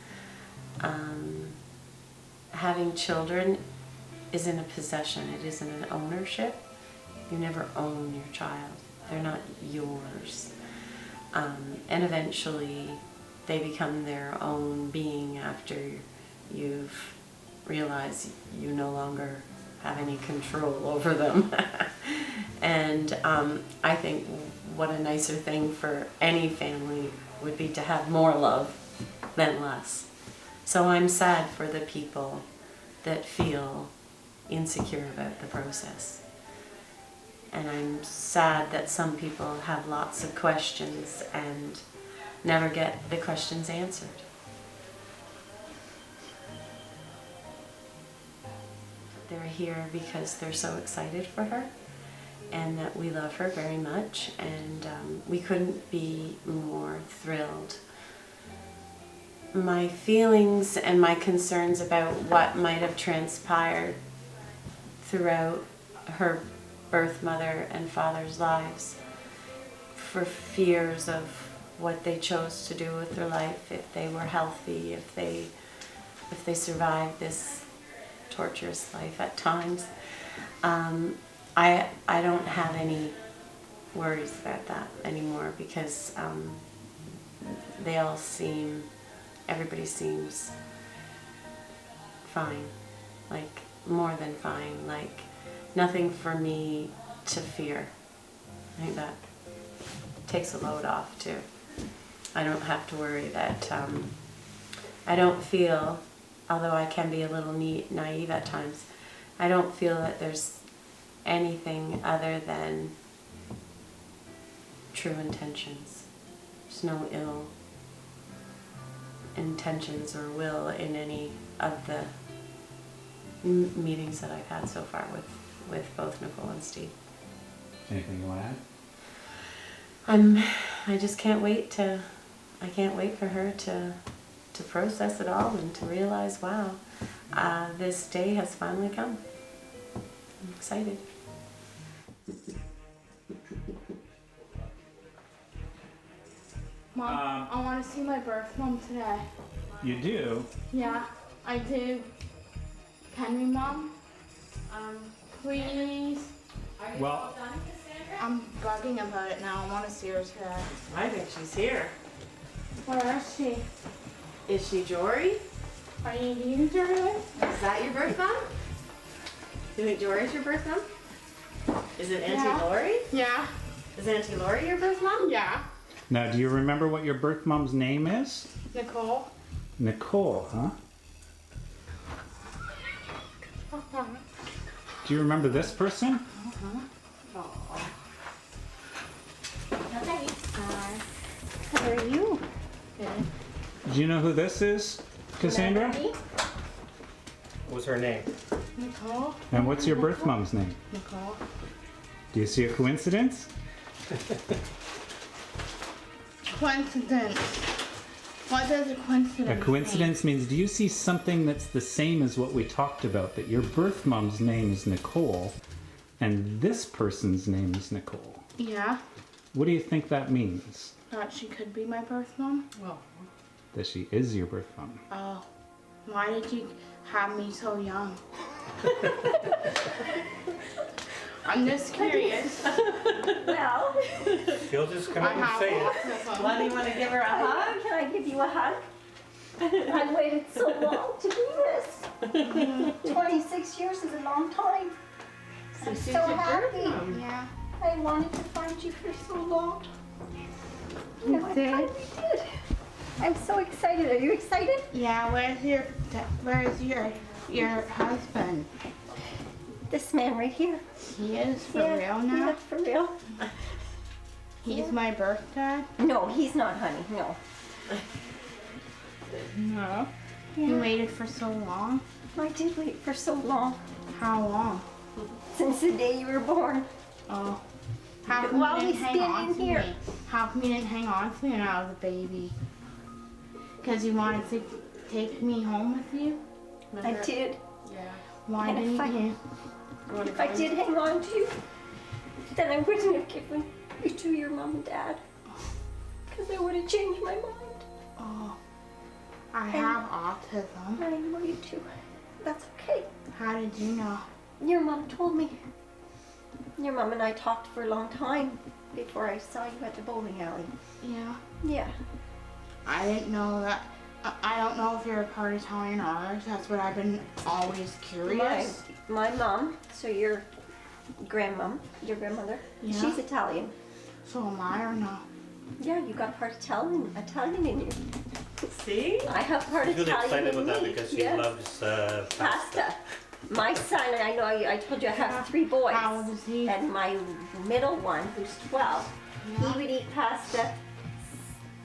having children isn't a possession. It isn't an ownership. You never own your child. They're not yours. And eventually they become their own being after you've realized you no longer have any control over them. And I think what a nicer thing for any family would be to have more love than less. So I'm sad for the people that feel insecure about the process. And I'm sad that some people have lots of questions and never get the questions answered. They're here because they're so excited for her, and that we love her very much, and we couldn't be more thrilled. My feelings and my concerns about what might have transpired throughout her birth mother and father's lives, for fears of what they chose to do with their life, if they were healthy, if they survived this torturous life at times. I don't have any worries about that anymore, because everybody seems fine, like more than fine, like nothing for me to fear. I think that takes a load off too. I don't have to worry that, I don't feel, although I can be a little naive at times, I don't feel that there's anything other than true intentions. There's no ill intentions or will in any of the meetings that I've had so far with both Nicole and Steve. Anything you want to add? I just can't wait for her to process it all and to realize, wow, this day has finally come. I'm excited. Mom, I want to see my birth mom today. You do? Yeah, I do. Can we, Mom? Please. Well, I'm bugging about it now. I want to see her today. I think she's here. Where is she? Is she Jory? Are you eating her today? Is that your birth mom? You think Jory's your birth mom? Is it Auntie Yeah. Lori? Yeah. Is Auntie Lori your birth mom? Yeah. now do you remember what your birth mom's name is? Nicole. Nicole, huh? Do you remember this person? How are you? Do you know who this is, Cassandra? What was her name? Nicole. And what's your birth mom's name? Nicole. Do you see a coincidence? Coincidence. What does a coincidence A coincidence means, do you see something that's the same as what we talked about? That your birth mom's name is Nicole and this person's name is Nicole. mean? Yeah. What do you think that means? That she could be my birth mom. Well, That she is your birth mom. Oh. Why did you have me so young? I'm just curious. Well, She'll just come I out and have say it. autism. why do you want to give her a hug? can I give you a hug? I waited so long to do this. 26 years is a long time. I'm she's so your birth happy. mom. Yeah. I wanted to find you for so long. You I did? finally did. I'm so excited. Are you excited? Yeah. Where's your husband? This man right here. He is for Yeah, real now. Yeah, for real. He's my birth dad. No, he's not, honey. No. No. You Yeah, waited for so long. I did wait for so long. How long? Since the day you were born. Oh. How come Well, you didn't he's hang been on in to here. me? How come you didn't hang on to me when I was a baby? Because you wanted to take me home with you? I did. Yeah. Why And if didn't I- you? If I did hang on to you, then I wouldn't have given you to your mom and dad. Because I would have changed my mind. Oh. I have autism. I know you too. That's okay. How did you know? Your mom told me. Your mom and I talked for a long time before I saw you at the bowling alley. Yeah. Yeah. I didn't know that. I don't know if you're a part Italian or Irish. That's what I've been always curious. My mom, so your grandmom, your grandmother, Yeah. she's Italian. So am I or no? Yeah, you got part Italian in you. See? I have part She's really Italian excited in about that me. because she Yes. loves pasta. Pasta. My son, I know I told you I have 3 boys. How old is he? And my middle one, who's 12, Yeah. he would eat pasta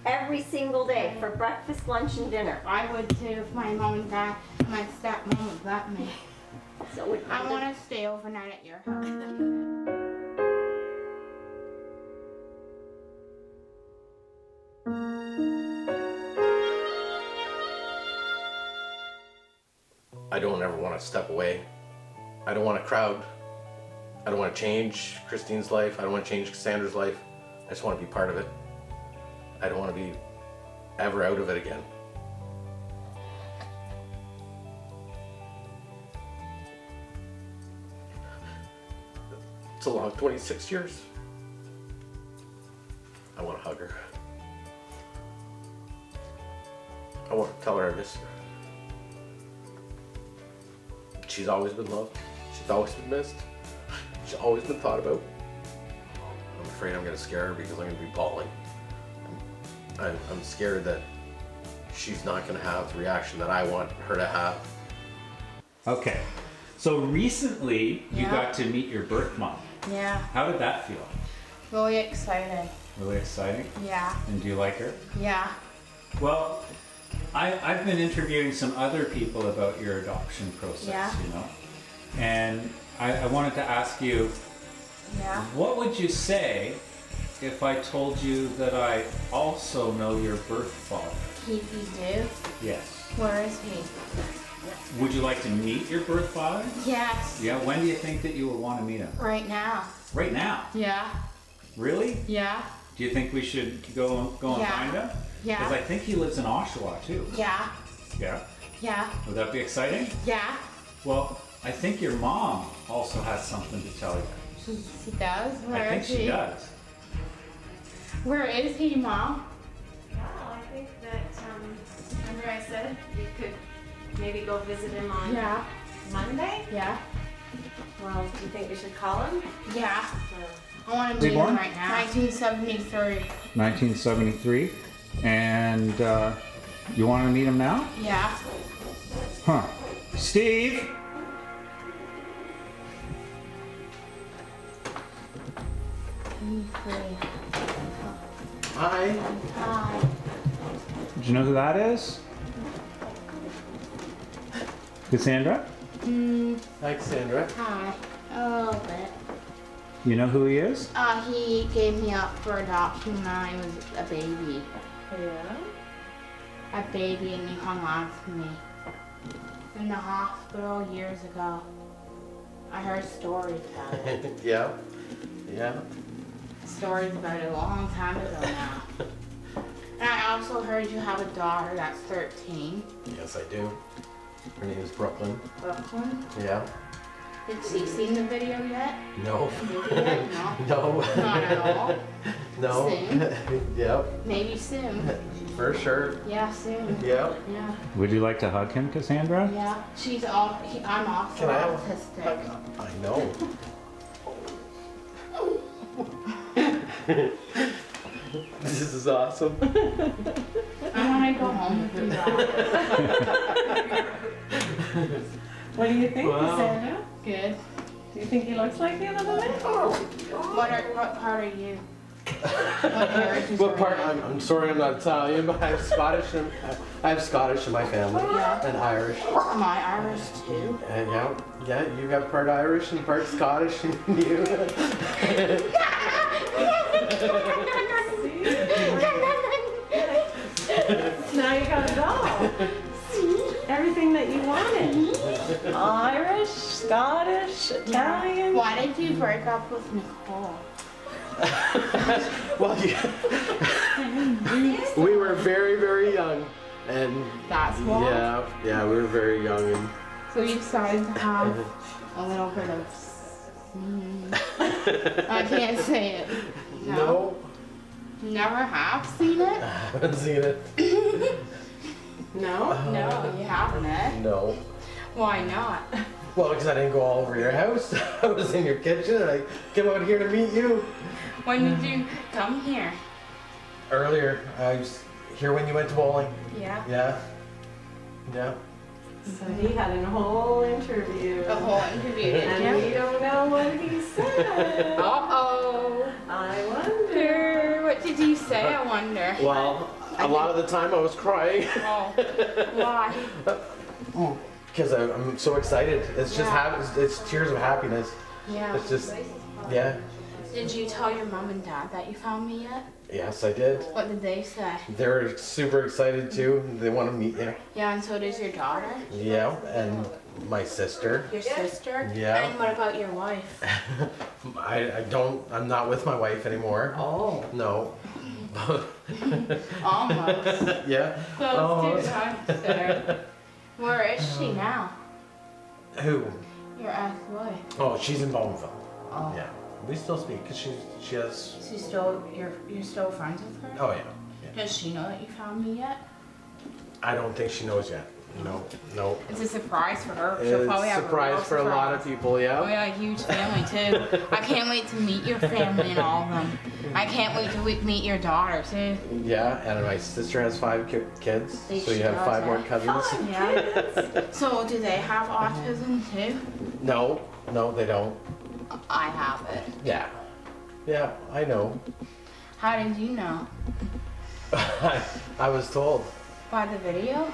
every single day for breakfast, lunch, and dinner. I would too if my mom and dad, my stepmom would let me. So would I want to stay overnight at your house. don't ever want to step away. I don't want to crowd. I don't want to change Christine's life. I don't want to change Cassandra's life. I just want to be part of it. I don't want to be ever out of it again. It's a long 26 years. I want to hug her. I want to tell her I miss her. She's always been loved. She's always been missed. She's always been thought about. I'm afraid I'm going to scare her because I'm going to be bawling. I'm scared that she's not going to have the reaction that I want her to have. Okay. So recently you Yeah. got to meet your birth mom. Yeah. How did that feel? Really excited. Really exciting? Yeah. And do you like her? Yeah. Well, I've been interviewing some other people about your adoption process, Yeah. you know? And I wanted to ask you, Yeah. what would you say if I told you that I also know your birth father? You do? Yes. Where is he? Would you like to meet your birth father? Yes. Yeah, when do you think that you will want to meet him? Right now. Right now? Yeah. Really? Yeah. Do you think we should go and Yeah. find him? Yeah. Because I think he lives in Oshawa too. Yeah. Yeah? Yeah. Would that be exciting? Yeah. Well, I think your mom also has something to tell you. She does? Where I think is she he? does. Where is he, Mom? Well, I think that, remember I said we could maybe go visit him on Yeah. Monday? Yeah. Well, do you think we should call him? Yeah. I want to They meet born? him right now. 1973. 1973. And you want to meet him now? Yeah. Huh. Steve? Hi. Hi. Do you know who that is? Cassandra? Hi, Cassandra. Hi. A little bit. You know who he is? He gave me up for adoption when I was a baby. Yeah. A baby, and he hung on to me. In the hospital years ago. I heard stories about it. Yeah. Yeah. Stories about it a long time ago now. And I also heard you have a daughter that's 13. Yes, I do. Her name is Brooklyn. Brooklyn. Yeah. Did she seen the video yet? No. Did you yet? No. No. Not at all. No. Soon? Yep. Maybe soon. For sure. Yeah, soon. Yep. Yeah. Would you like to hug him, Cassandra? Yeah. I'm also Can I have autistic. I know. This is awesome. I want to go home with you guys. What do you think, Wow. Cassandra? Good. Do you think he looks like the other one? What part are you? What heritage What are part? you? I'm sorry, I'm not Italian, but I have Scottish. I have Scottish in my family Yeah. and Irish. Am I Irish too? Yeah. You got part Irish and part Scottish, and you. Now you got it all. Everything that you wanted. Irish, Scottish, Italian. Why did you break up with Nicole? Well, we were very, very young, and That's why. yeah, we were very young, and So you decided to have a little bit of. I can't say it. no, You never have seen it? I haven't seen it. No? No, you haven't. Eh? No. Why not? Well, because I didn't go all over your house. I was in your kitchen, and I came out here to meet you When did you come here? earlier. I was here when you went to bowling. Yeah. Yeah. So he had a whole interview. The whole interview, did And we you? don't know what he said. Uh-oh. I wonder. What did you say, I wonder? Well, a lot of the time I was crying Oh, why? because I'm so excited. It's just Yeah. it's tears of happiness. Yeah. It's just, yeah. Did you tell your mom and dad that you found me yet? Yes, I did. What did they say? They're super excited too. They want to meet you. Yeah, and so does your daughter? Yeah, and my sister. Your sister? Yeah. And what about your wife? I'm not with my wife anymore. Oh. No. Almost. Yeah. Close Almost. to consider. Where is she now? Who? Your ex-wife. Oh, she's in Bowmanville. Oh. Yeah. We still speak because she has. She's still, you're still friends with her? Oh yeah. Yeah. Does she know that you found me yet? I don't think she knows yet. No. No. It's a surprise for her. She'll probably It's have a surprise for a lot of people. Yeah. Oh yeah, huge family too. I can't wait to meet your family and all of them. I can't wait to meet your daughter too. Yeah, and my sister has 5 kids, so She you have does, 5 more eh? cousins. Yeah. So do they have autism too? No, they don't. I have it. Yeah. Yeah, I know. How did you know? I was told. By the video?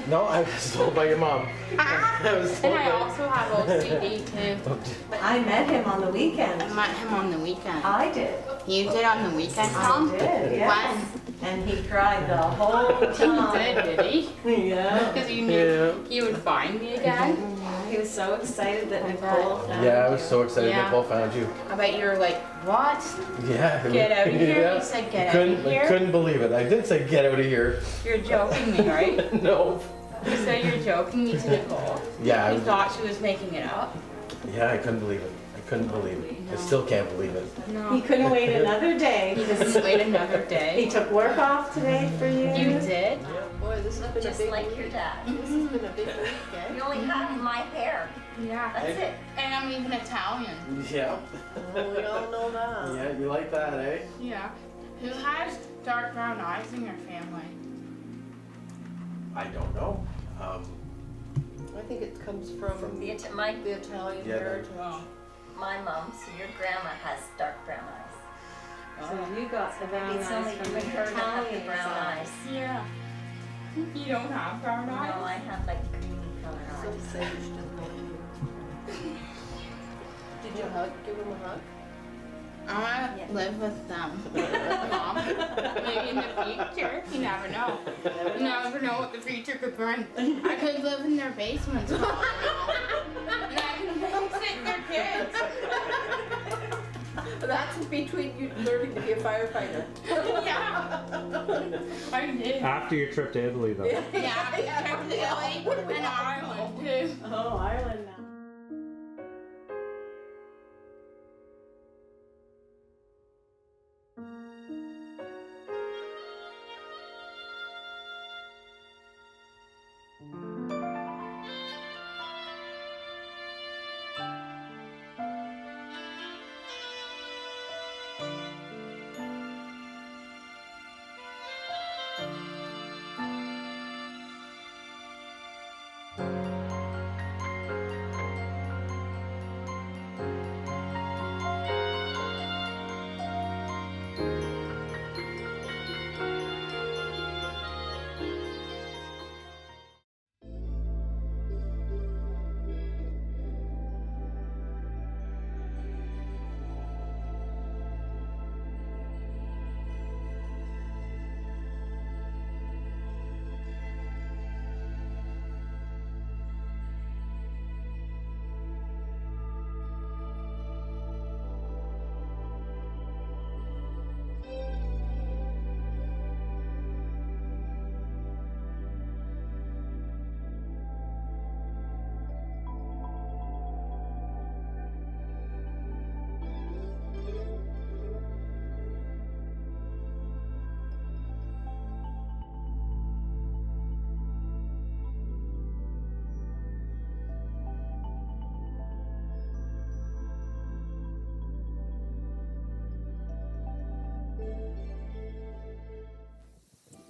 No, I was told by your mom. I was told And I by- also have OCD too. I met him on the weekend. I met him on the weekend. I did. You did on the weekend, I Tom? did, yes. When? And he cried the whole He time. did he? Yeah. Because you knew you would find me again. He was so excited that Nicole found Yeah, I was you. so excited Yeah. Nicole found you. I bet you were like, what? Yeah. Get out of here? Yeah. You said get out of I here? couldn't believe it. I did say get out of here. You're joking me, right? No. You said you're joking me to Nicole. Yeah, I You was- thought she was making it up? Yeah, I couldn't believe it. I couldn't believe it. I still can't believe it. No. He couldn't wait another day. He doesn't wait another He day. took work off today for you. You did? Boy, this has been Just a big like week. your dad. This has been a big week, eh? You only have my hair. Yeah. That's it. And I'm even Italian. Yeah. Oh, we all know that. Yeah, you like that, eh? Yeah. Who has dark brown eyes in your family? I don't know. I think it comes from The the Italian Yeah, heritage. my mom, so your grandma has dark brown eyes. So you got the brown Maybe it's only eyes you from and the her that have the Italian brown side. eyes. Yeah. You don't have brown No, eyes? I have like creamy colored Some eyes. say you should know you. Did you give him a hug? I want to live with them. Mom. Maybe in the future. You never know. You never know what the future could bring. I could live in their basements. And I can babysit their kids. That's between you learning to be a firefighter. Yeah. I did. After your trip to Italy, though. Yeah, Italy and Ireland too. Oh, Ireland now.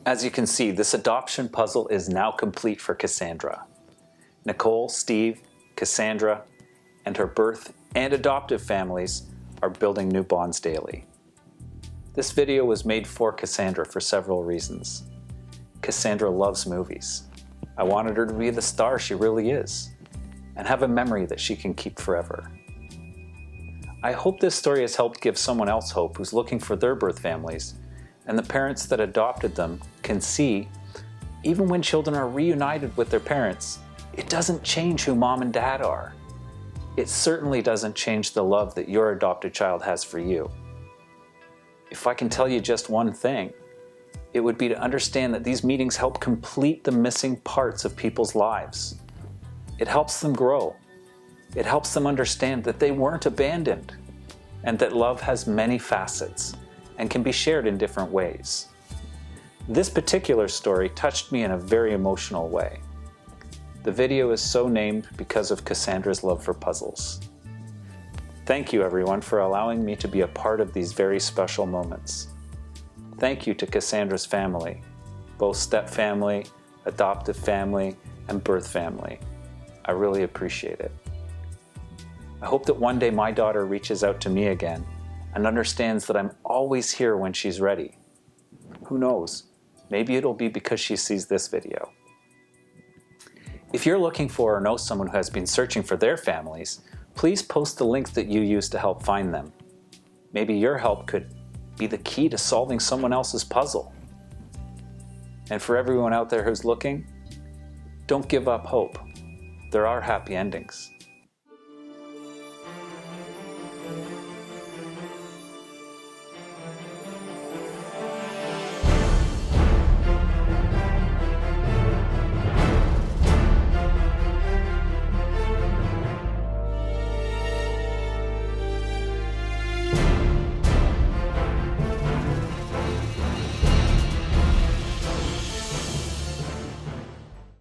As you can see, this adoption puzzle is now complete for Cassandra. Nicole, Steve, Cassandra, and her birth and adoptive families are building new bonds daily. This video was made for Cassandra for several reasons. Cassandra loves movies. I wanted her to be the star she really is, and have a memory that she can keep forever. I hope this story has helped give someone else hope who's looking for their birth families, and the parents that adopted them can see, even when children are reunited with their parents, it doesn't change who mom and dad are. It certainly doesn't change the love that your adopted child has for you. If I can tell you just one thing, it would be to understand that these meetings help complete the missing parts of people's lives. It helps them grow. It helps them understand that they weren't abandoned, and that love has many facets and can be shared in different ways. This particular story touched me in a very emotional way. The video is so named because of Cassandra's love for puzzles. Thank you, everyone, for allowing me to be a part of these very special moments. Thank you to Cassandra's family, both step family, adoptive family, and birth family. I really appreciate it. I hope that one day my daughter reaches out to me again and understands that I'm always here when she's ready. Who knows? Maybe it'll be because she sees this video. If you're looking for or know someone who has been searching for their families, please post the links that you use to help find them. Maybe your help could be the key to solving someone else's puzzle. And for everyone out there who's looking, don't give up hope. There are happy endings.